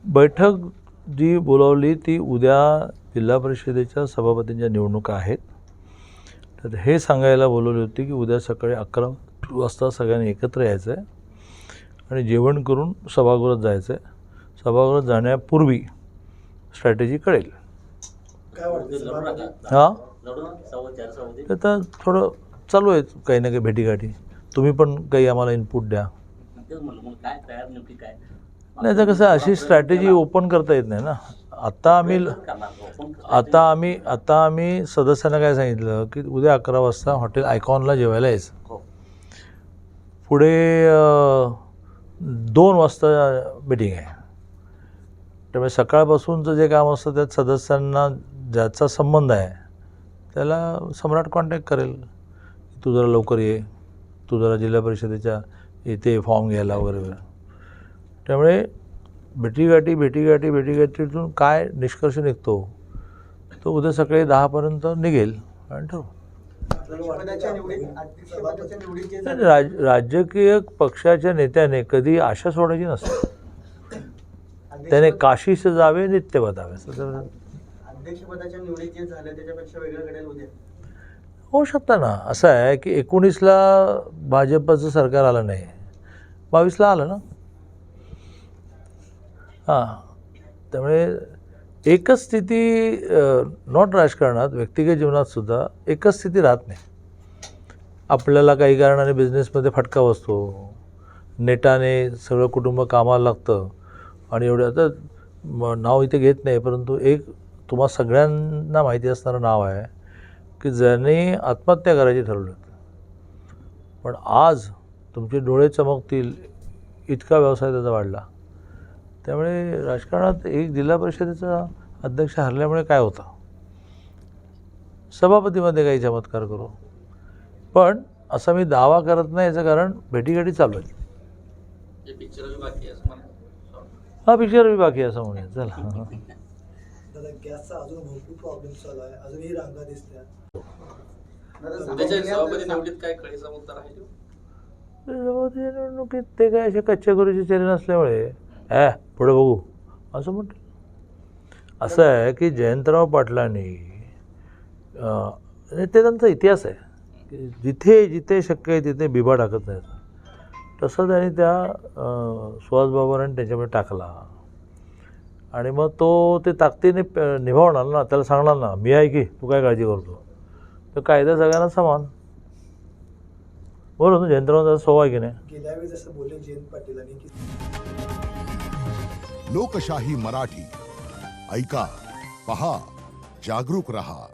बैठक जी बोलावली ती उद्या जिल्हा परिषदेच्या सभापतींच्या निवडणुका आहेत. तर हे सांगायला बोलवली होती की उद्या सकाळी 11 वाजता सगळ्यांनी एकत्र यायचं आहे आणि जेवण करून सभागृहात जायचं आहे. सभागृहात जाण्यापूर्वी स्ट्रॅटेजी कळेल. हां, आता थोडं चालू आहे काही ना काही भेटीगाठी. तुम्ही पण काही आम्हाला इनपुट द्या. नाही तर कसं अशी स्ट्रॅटेजी ओपन करता येत नाही ना. आता आम्ही सदस्यांना काय सांगितलं की उद्या 11 वाजता हॉटेल आयकॉनला जेवायला यायचं. पुढे 2 वाजता मीटिंग आहे. त्यामुळे सकाळपासूनचं जे काम असतं त्यात सदस्यांना ज्याचा संबंध आहे त्याला सम्राट कॉन्टॅक्ट करेल. तू जरा लवकर ये, तू जरा जिल्हा परिषदेच्या इथे फॉर्म घ्यायला वगैरे. त्यामुळे भेटीगाठीतून काय निष्कर्ष निघतो तो उद्या सकाळी 10 पर्यंत निघेल आणि ठरवू. राजकीय पक्षाच्या नेत्याने कधी आशा सोडायची नसते. त्याने काशीस जावे नित्य बधावे. अध्यक्षपदाच्या निवडीत जे झालं त्याच्यापेक्षा वेगळं घडेल उद्या होऊ शकतं ना. असं आहे की 19ला भाजपचं सरकार आलं नाही, 22ला आलं ना. हां, त्यामुळे एकच स्थिती नॉट राजकारणात, व्यक्तिगत जीवनातसुद्धा एकच स्थिती राहत नाही. आपल्याला काही कारणाने बिझनेसमध्ये फटका बसतो, नेटाने सगळं कुटुंब कामाला लागतं आणि एवढं. आता नाव इथे घेत नाही, परंतु एक तुम्हा सगळ्यांना माहिती असणारं नाव आहे की ज्याने आत्महत्या करायची ठरवलं. पण आज तुमचे डोळे चमकतील इतका व्यवसाय त्याचा वाढला. त्यामुळे राजकारणात एक जिल्हा परिषदेचा अध्यक्ष हरल्यामुळे काय होतं, सभापतीमध्ये काही चमत्कार करू. पण असा मी दावा करत नाही. याचं कारण भेटीगाठी चालू आहे. हा, पिक्चर बी बाकी आहे असं म्हणूया. चला, गॅसचा अजून भरपूर प्रॉब्लेम चालू आहे, अजूनही रांगा दिसतात. निवडणुकीत ते काय असे कच्च्या गुरुचे चेहरे नसल्यामुळे पुढे बघू असं म्हणतो. असं आहे की जयंतराव पाटलांनी ते त्यांचा इतिहास आहे की जिथे जिथे शक्य आहे तिथे बिबा टाकत नाहीत. तसं त्यांनी त्या सुहासबाबांनी त्याच्यामध्ये टाकला आणि मग तो ते ताकदीने निभावणार ना. त्याला सांगणार ना मी आहे की तू काय काळजी करतो. तर कायदा सगळ्यांना समान. बरोबर ना, जयंतरावांचा स्वभाव आहे की नाही. गेल्या वेळी जसं बोलले जयंत पाटीलांनी की लोकशाही मराठी ऐका, पहा, जागरूक रहा.